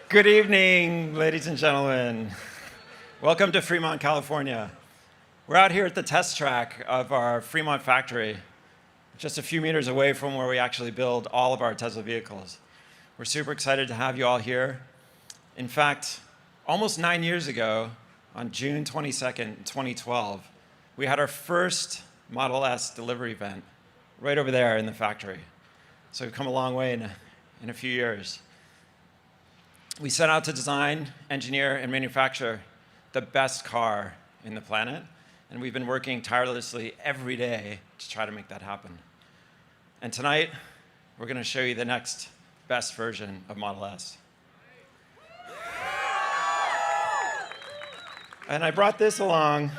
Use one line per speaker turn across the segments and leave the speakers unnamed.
Good evening, ladies and gentlemen. Welcome to Fremont, California. We're out here at the test track of our Fremont factory, just a few meters away from where we actually build all of our Tesla vehicles. We're super excited to have you all here. In fact, almost 9 years ago, on June 22nd, 2012, we had our first Model S delivery event right over there in the factory. So we've come a long way in a few years. We set out to design, engineer, and manufacture the best car in the planet, and we've been working tirelessly every day to try to make that happen. And tonight, we're going to show you the next best version of Model S. And I brought this along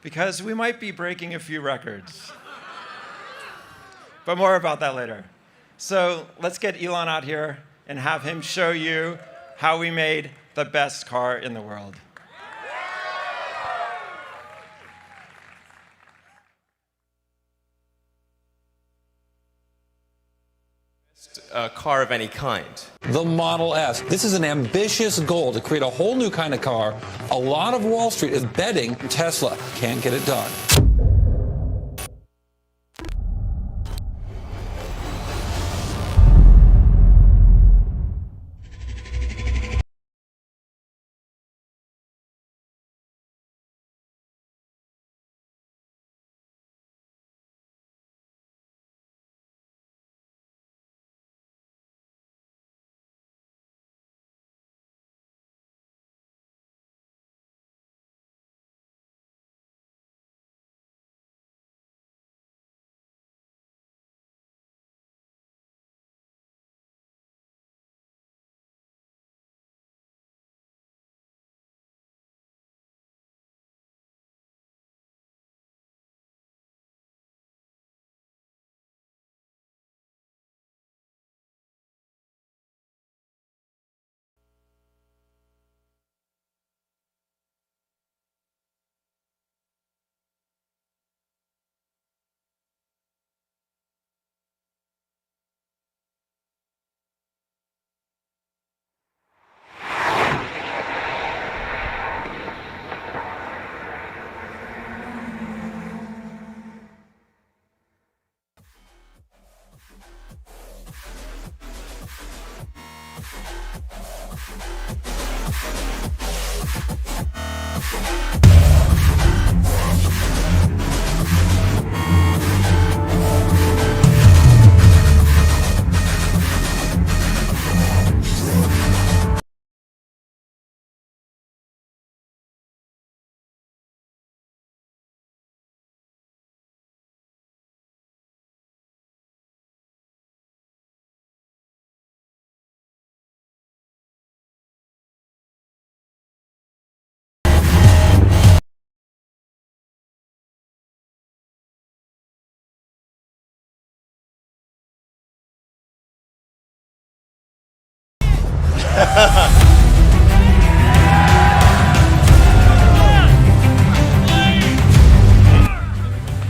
because we might be breaking a few records. But more about that later. So let's get Elon out here and have him show you how we made the best car in the world.
Car of any kind.
The Model S. This is an ambitious goal to create a whole new kind of car. A lot of Wall Street is betting Tesla can't get it done.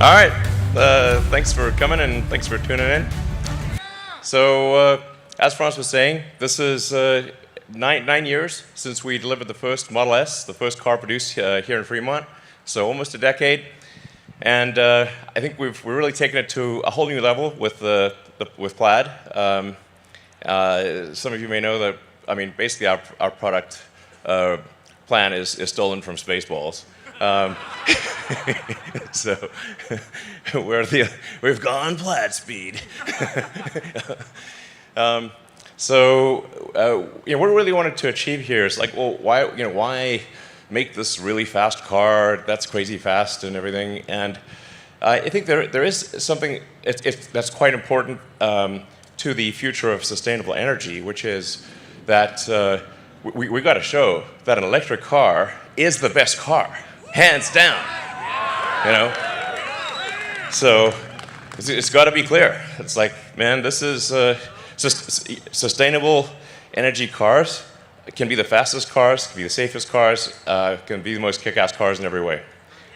All right, thanks for coming and thanks for tuning in. So, as Franz was saying, this is 9 years since we delivered the first Model S, the first car produced here in Fremont. So almost a decade, and I think we're really taken it to a whole new level with Plaid. Some of you may know that. I mean, basically, our product plan is stolen from Spaceballs. So we've gone Plaid speed. What we really wanted to achieve here is like, well, why make this really fast car that's crazy fast and everything? And I think there is something that's quite important to the future of sustainable energy, which is that we got to show that an electric car is the best car, hands down. You know, so it's got to be clear. It's like, man, this is sustainable energy cars. It can be the fastest cars, can be the safest cars, can be the most kick-ass cars in every way.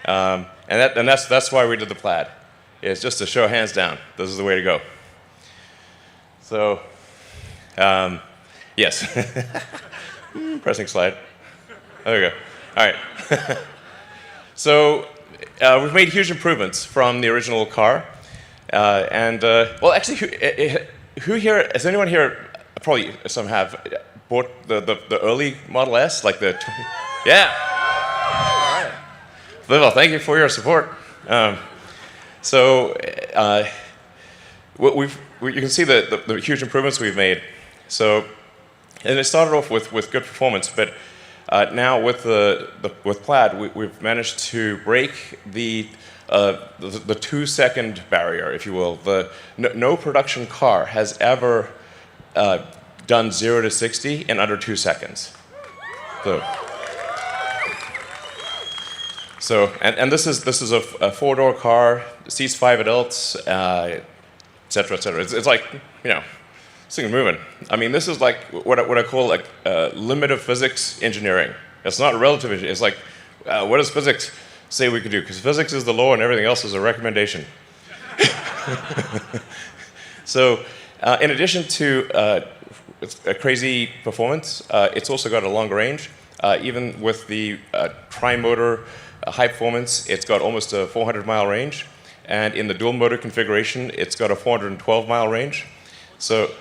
And that's why we did the Plaid. It's just to show hands down, this is the way to go. So, yes. Pressing slide. There we go. All right. So, we've made huge improvements from the original car. Well, actually, who here, has anyone here, probably some have, bought the early Model S? Like the, yeah. All right. Well, thank you for your support. You can see the huge improvements we've made. So, and it started off with good performance, but now with Plaid, we've managed to break the 2-second barrier, if you will. No production car has ever done 0 to 60 in under 2 seconds. And this is a 4-door car, seats 5 adults, et cetera, et cetera. It's like, you know, this thing's moving. I mean, this is like what I call like limit of physics engineering. It's not relative engineering. It's like, what does physics say we could do? Because physics is the law and everything else is a recommendation. So, in addition to a crazy performance, it's also got a longer range. Even with the tri-motor high performance, it's got almost a 400-mile range. And in the dual motor configuration, it's got a 412-mile range. So,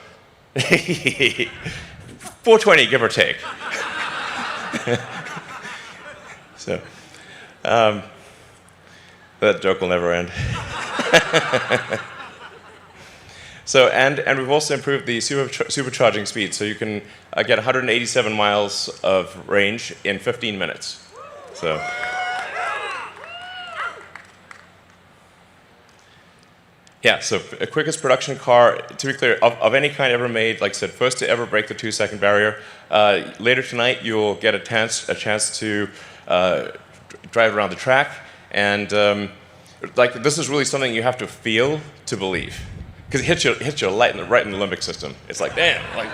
420, give or take. So, that joke will never end. So, and we've also improved the supercharging speed, so you can get 187 miles of range in 15 minutes. So. Yeah, so quickest production car, to be clear, of any kind ever made, like I said, first to ever break the 2-second barrier. Later tonight, you'll get a chance to drive around the track, and like this is really something you have to feel to believe, because it hits you right in the limbic system. It's like, damn, like,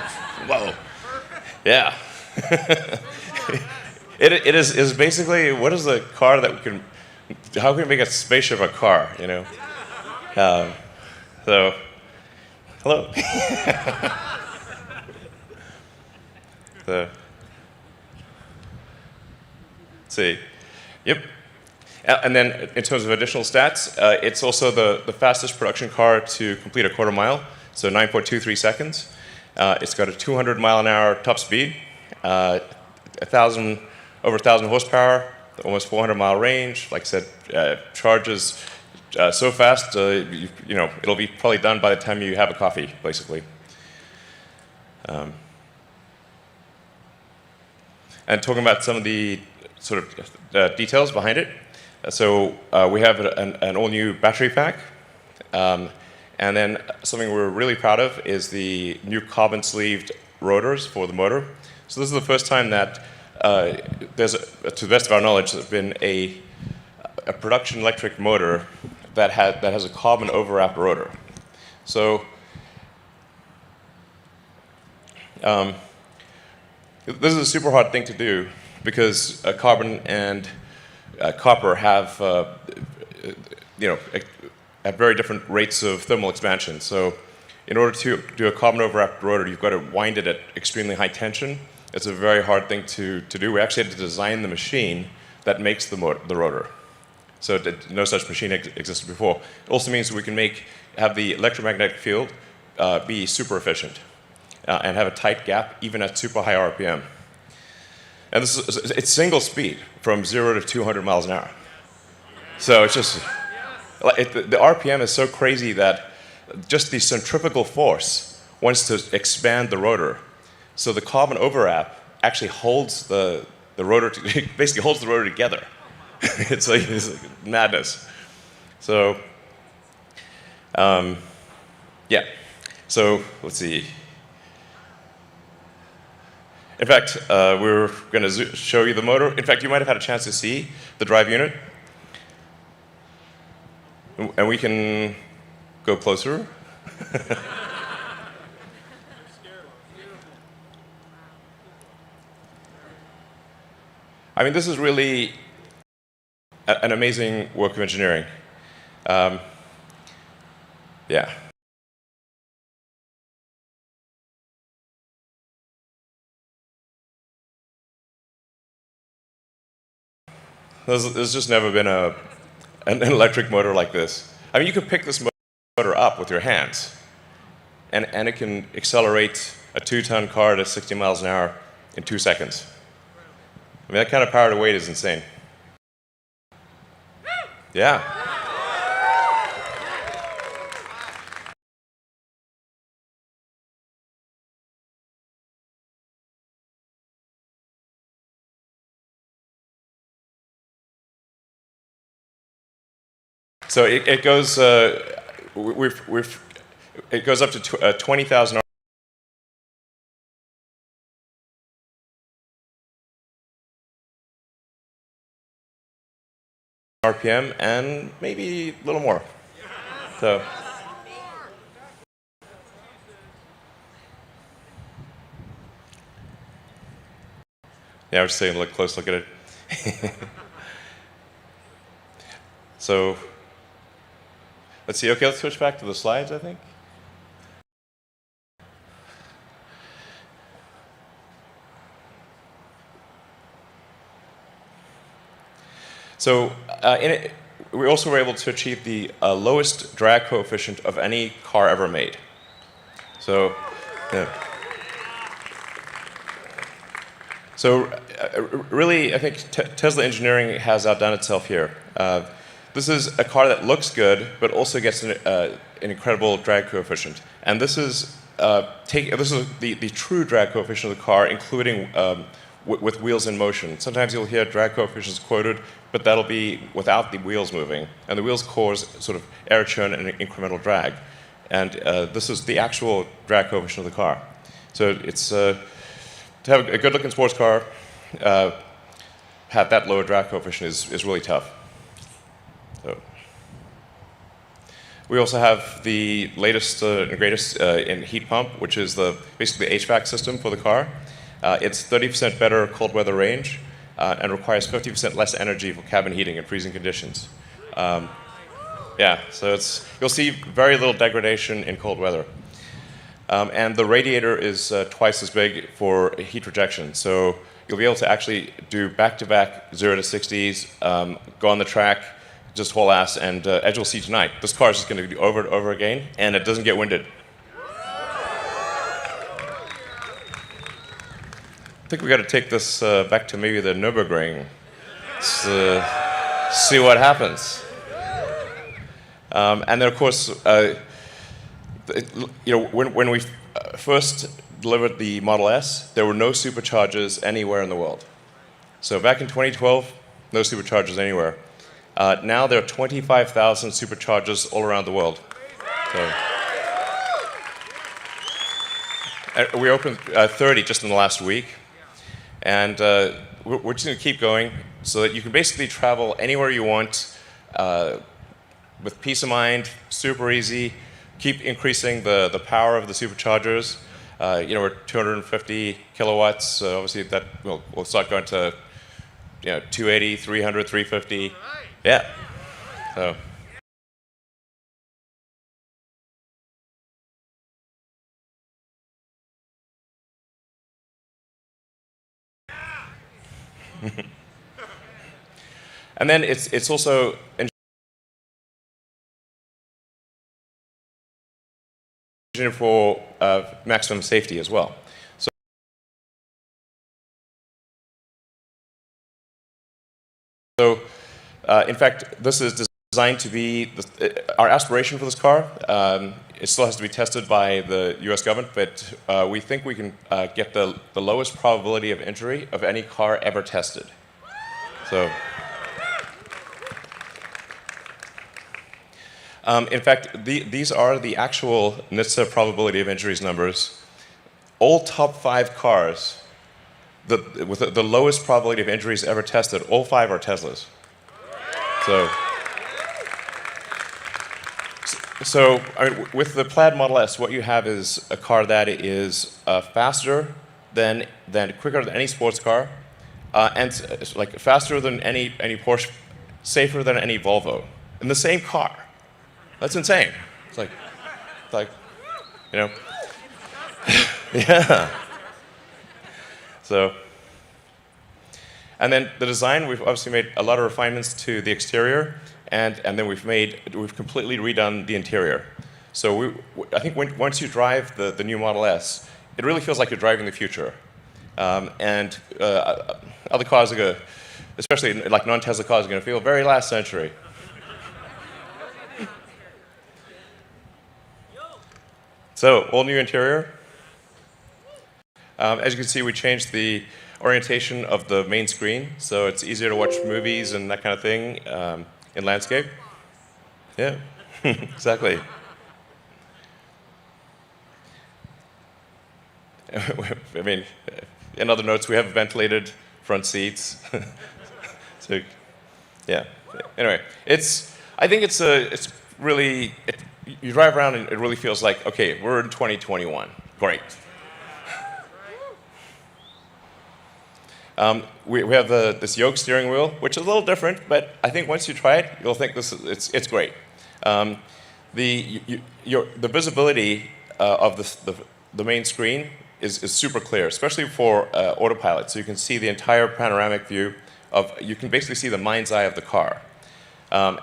whoa, yeah. It is basically, what is the car that we can, how can we make a spaceship a car, you know? So, hello. Let's see. Yep. And then in terms of additional stats, it's also the fastest production car to complete a quarter mile, so 9.23 seconds. It's got a 200-mile-an-hour top speed, over 1,000 horsepower, almost 400-mile range. Like I said, charges so fast, you know, it'll be probably done by the time you have a coffee, basically. And talking about some of the sort of details behind it. So we have an all-new battery pack. And then something we're really proud of is the new carbon-sleeved rotors for the motor. So this is the first time that there's, to the best of our knowledge, there's been a production electric motor that has a carbon overwrapped rotor. So this is a super hard thing to do because carbon and copper have at very different rates of thermal expansion. So in order to do a carbon overwrapped rotor, you've got to wind it at extremely high tension. It's a very hard thing to do. We actually had to design the machine that makes the rotor. So no such machine existed before. It also means we can have the electromagnetic field be super efficient and have a tight gap even at super high RPM. And it's single speed from 0 to 200 miles an hour. So it's just, the RPM is so crazy that just the centrifugal force wants to expand the rotor. So the carbon overwrap actually holds the rotor, basically holds the rotor together. It's like madness. So, yeah. So let's see. In fact, we're going to show you the motor. In fact, you might have had a chance to see the drive unit. And we can go closer. I mean, this is really an amazing work of engineering. Yeah. There's just never been an electric motor like this. I mean, you could pick this motor up with your hands, and it can accelerate a 2-ton car to 60 miles an hour in 2 seconds. I mean, that kind of power to weight is insane. Yeah. So it goes. It goes up to 20,000 RPM and maybe a little more. So. Yeah, I was just saying, close look at it. So, let's see. Okay, let's switch back to the slides, I think. So, in it, we also were able to achieve the lowest drag coefficient of any car ever made. So, yeah. So, really, I think Tesla engineering has outdone itself here. This is a car that looks good, but also gets an incredible drag coefficient. And this is the true drag coefficient of the car, including with wheels in motion. Sometimes you'll hear drag coefficients quoted, but that'll be without the wheels moving. And the wheels cause sort of air churn and incremental drag. And this is the actual drag coefficient of the car. So it's to have a good-looking sports car, have that lower drag coefficient is really tough. So. We also have the latest and greatest in heat pump, which is basically the HVAC system for the car. It's 30% better cold weather range and requires 50% less energy for cabin heating in freezing conditions. Yeah, so you'll see very little degradation in cold weather. And the radiator is twice as big for heat rejection. So you'll be able to actually do back-to-back 0 to 60s, go on the track, just haul ass, and as you'll see tonight, this car is just going to be over and over again, and it doesn't get winded. I think we got to take this back to maybe the Nürburgring. See what happens. And then, of course, when we first delivered the Model S, there were no superchargers anywhere in the world. So back in 2012, no superchargers anywhere. Now there are 25,000 superchargers all around the world. So, we opened 30 just in the last week. And we're just going to keep going so that you can basically travel anywhere you want with peace of mind, super easy. Keep increasing the power of the superchargers. We're 250 kilowatts. Obviously, that we'll start going to 280, 300, 350. Yeah. So. And then it's also engineered for maximum safety as well. So in fact, this is designed to be our aspiration for this car. It still has to be tested by the US government, but we think we can get the lowest probability of injury of any car ever tested. So, in fact, these are the actual NHTSA probability of injuries numbers. All top 5 cars with the lowest probability of injuries ever tested, all 5 are Teslas. So I mean, with the Plaid Model S, what you have is a car that is faster quicker than any sports car, and like faster than any Porsche safer than any Volvo in the same car. That's insane. It's like, you know, yeah. So, and then the design, we've obviously made a lot of refinements to the exterior, and then we've completely redone the interior. So I think once you drive the new Model S, it really feels like you're driving the future. And other cars are going to, especially like non-Tesla cars, are going to feel very last century. So, all new interior. As you can see, we changed the orientation of the main screen, so it's easier to watch movies and that kind of thing in landscape. Yeah, exactly. I mean, in other notes, we have ventilated front seats. So, yeah. Anyway, I think it's really, you drive around and it really feels like, okay, we're in 2021. Great. We have this yoke steering wheel, which is a little different, but I think once you try it, you'll think it's great. The visibility of the main screen is super clear, especially for autopilot. So you can see the entire panoramic view you can basically see the mind's eye of the car. Yeah,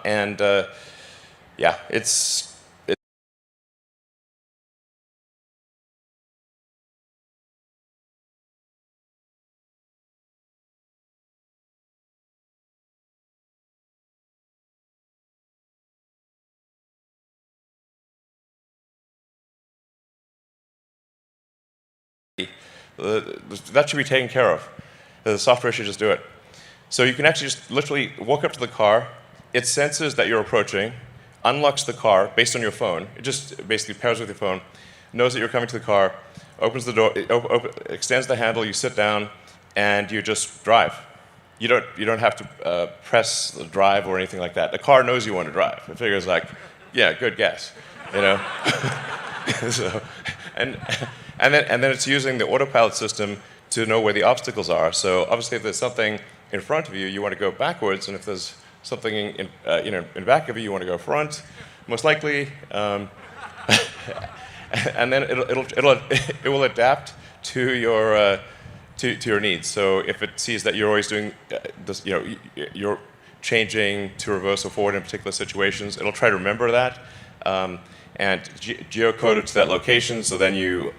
that should be taken care of. The software should just do it. So you can actually just literally walk up to the car, it senses that you're approaching, unlocks the car based on your phone. It just basically pairs with your phone, knows that you're coming to the car, opens the door, extends the handle, you sit down, and you just drive. You don't have to press the drive or anything like that. The car knows you want to drive. It figures like, yeah, good guess, you know. So, and then it's using the autopilot system to know where the obstacles are. So obviously, if there's something in front of you, you want to go backwards, and if there's something in back of you, you want to go front, most likely. And then it will adapt to your to your needs. So if it sees that you're always doing this, you're changing to reverse or forward in particular situations, it'll try to remember that. And geocode it to that location, so then you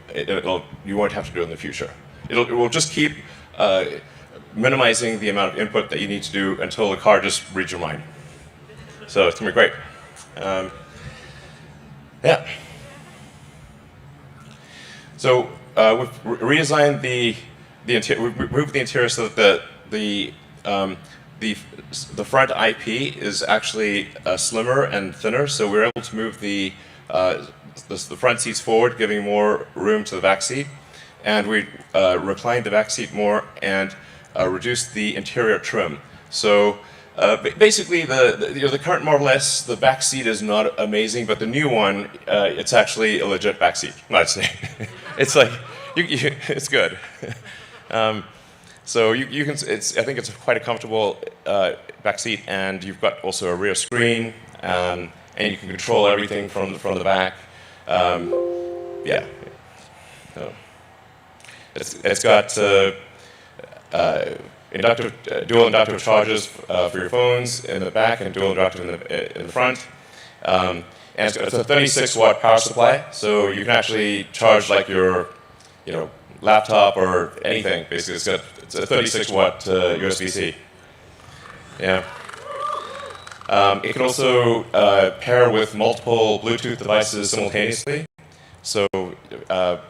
won't have to do it in the future. It will just keep minimizing the amount of input that you need to do until the car just reads your mind. So it's gonna be great. Yeah. So we've redesigned the interior. We've moved the interior so that the front IP is actually slimmer and thinner. So we're able to move the front seats forward, giving more room to the back seat, and we reclined the back seat more and reduced the interior trim. So basically, the current Model S, the back seat is not amazing, but the new one, it's actually a legit back seat. I'd say, it's like it's good. So you can. I think it's quite a comfortable back seat, and you've got also a rear screen, and you can control everything from the back. Yeah. So it's got dual inductive charges for your phones in the back and dual inductive in the front. And it's a 36-watt power supply, so you can actually charge like your, laptop or anything. Basically, it's a 36-watt USB-C. Yeah. It can also pair with multiple Bluetooth devices simultaneously. So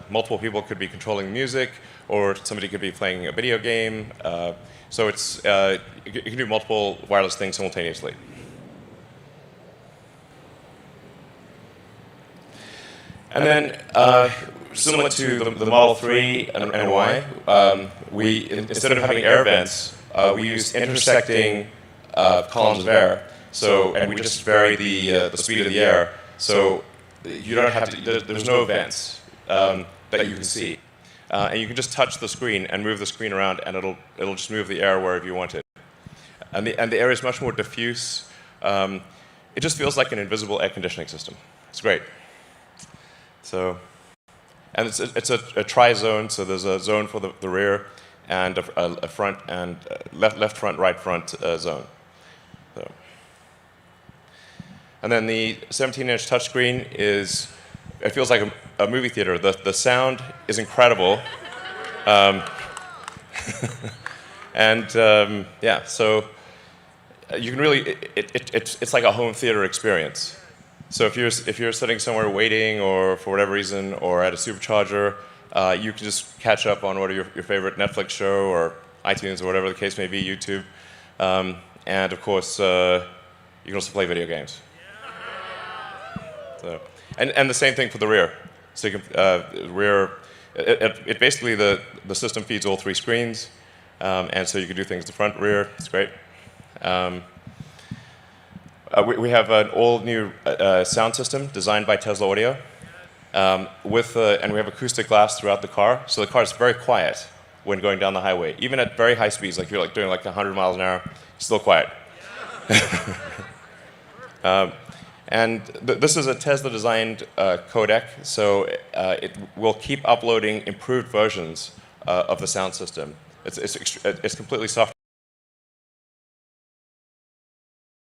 multiple people could be controlling music, or somebody could be playing a video game. So you can do multiple wireless things simultaneously. And then, similar to the Model 3 and Y, we instead of having air vents, we used intersecting columns of air. And we just vary the speed of the air. So you don't have to. There's no vents that you can see. And you can just touch the screen and move the screen around, and it'll just move the air wherever you want it. and the air is much more diffuse. It just feels like an invisible air conditioning system. It's great. So, and it's a tri-zone, so there's a zone for the rear and a front and left front, right front zone. So. And then the 17-inch touchscreen it feels like a movie theater. The sound is incredible. Yeah, so you can really, it's like a home theater experience. So if you're sitting somewhere waiting or for whatever reason or at a supercharger, you can just catch up on what are your favorite Netflix show or iTunes or whatever the case may be, YouTube. And of course, you can also play video games. So, and the same thing for the rear. So you can, rear, it basically, the system feeds all three screens. And so you can do things the front, rear. It's great. We have an all-new sound system designed by Tesla Audio, and we have acoustic glass throughout the car, so the car is very quiet when going down the highway, even at very high speeds, like you're doing 100 miles an hour, it's still quiet. And this is a Tesla-designed codec, so it will keep uploading improved versions of the sound system. It's completely software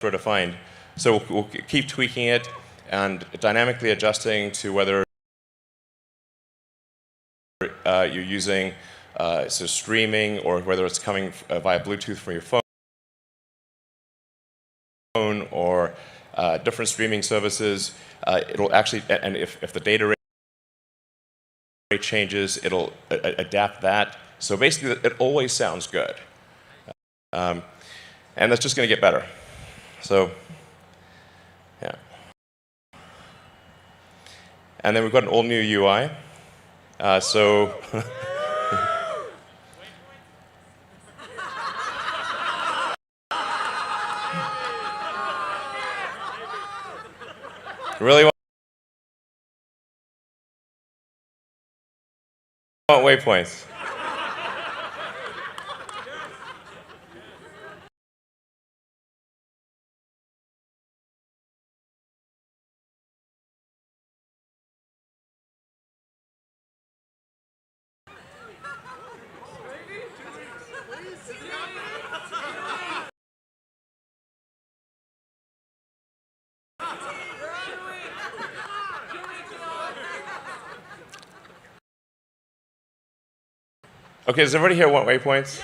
defined. So we'll keep tweaking it and dynamically adjusting to whether you're using streaming or whether it's coming via Bluetooth from your phone or different streaming services. It'll actually, and if the data rate changes, it'll adapt that. So basically, it always sounds good. And that's just going to get better. So, yeah. And then we've got an all-new UI. Really want waypoints. Okay, does everybody here want waypoints?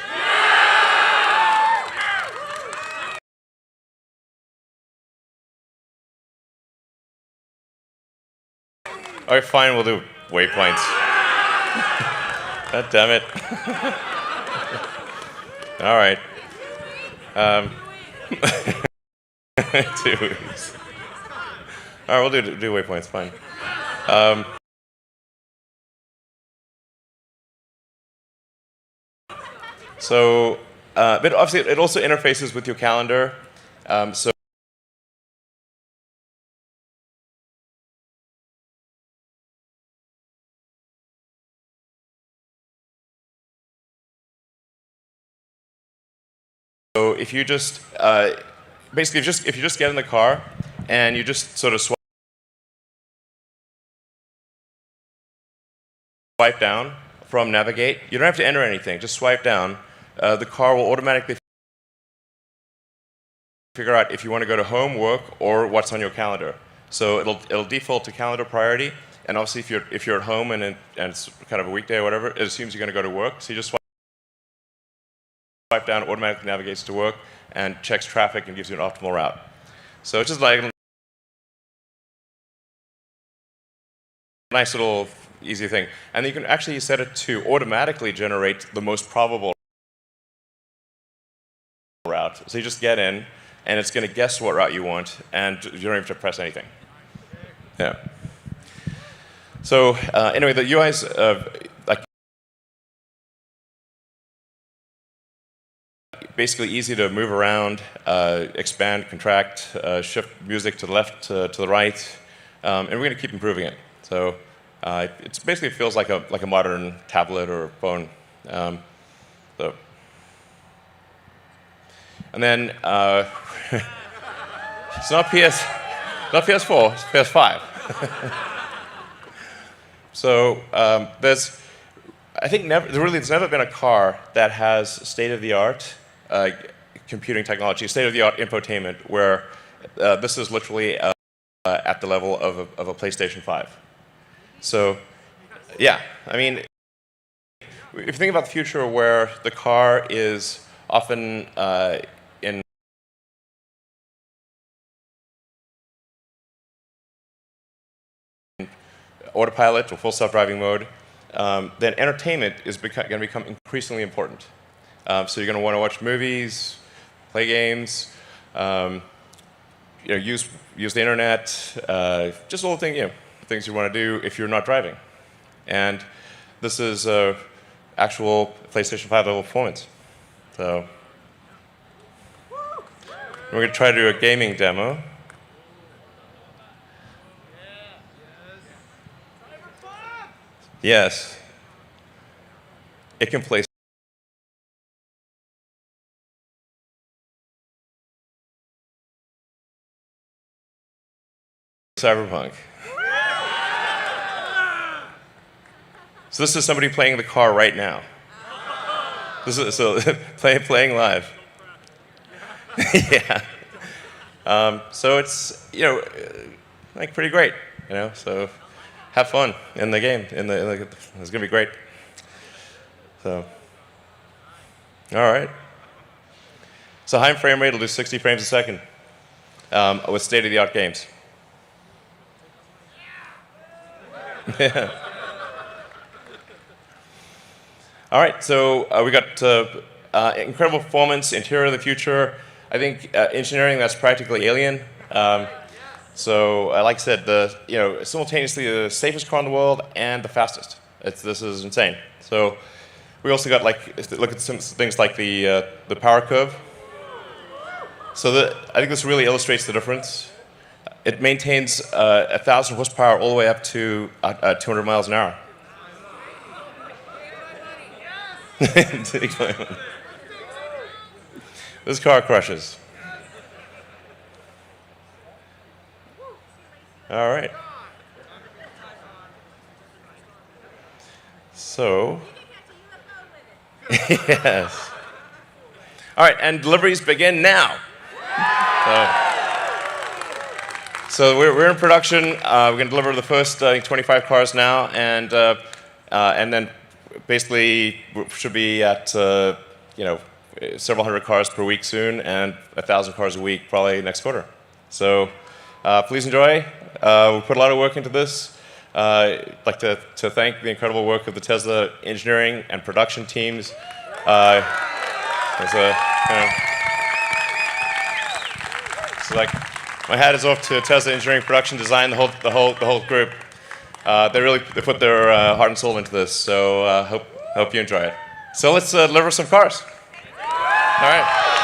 All right, fine, we'll do waypoints. God damn it. All right. 2 weeks. All right, we'll do waypoints, fine. But obviously, it also interfaces with your calendar. So if you just basically if you just get in the car and you just sort of swipe down from navigate, you don't have to enter anything. Just swipe down. The car will automatically figure out if you want to go to home, work, or what's on your calendar. So it'll default to calendar priority, and obviously if you're at home and it's kind of a weekday or whatever, it assumes you're going to go to work. So you just swipe down, automatically navigates to work, and checks traffic and gives you an optimal route. So it's just like a nice little easy thing. And you can actually set it to automatically generate the most probable route. So you just get in, and it's going to guess what route you want, and you don't have to press anything. Yeah. So anyway, the UI's basically easy to move around, expand, contract, shift music to the left, to the right, and we're going to keep improving it. So it basically feels like a modern tablet or phone. And And then it's not PS4, it's PS5. So I think there's never been a car that has state-of-the-art computing technology, state-of-the-art infotainment, where this is literally at the level of a PlayStation 5. So, yeah, I mean, if you think about the future where the car is often in autopilot or full self-driving mode, then entertainment is going to become increasingly important. So you're going to want to watch movies, play games, use the internet, just all the things you want to do if you're not driving. And this is actual PlayStation 5 level performance. So we're going to try to do a gaming demo. Yes. It can play Cyberpunk. So this is somebody playing the car right now. This is playing live. Yeah. So it's like pretty great, So have fun in the game. It's gonna be great. So, all right. So high frame rate will do 60 frames a second with state-of-the-art games. Yeah. All right, so we got incredible performance, interior of the future. I think engineering that's practically alien. So, like I said, simultaneously the safest car in the world and the fastest. This is insane. So, we also got look at some things like the power curve. So, I think this really illustrates the difference. It maintains 1,000 horsepower all the way up to 200 miles an hour. This car crushes. All right. So, yes. All right, and deliveries begin now. So we're in production. We're going to deliver the first 25 cars now, and then basically should be at several hundred cars per week soon, and 1,000 cars a week probably next quarter. So please enjoy. We put a lot of work into this. I'd like to thank the incredible work of the Tesla engineering and production teams. My hat is off to Tesla engineering, production, design, the whole group. They put their heart and soul into this. So hope you enjoy it. So let's deliver some cars. All right.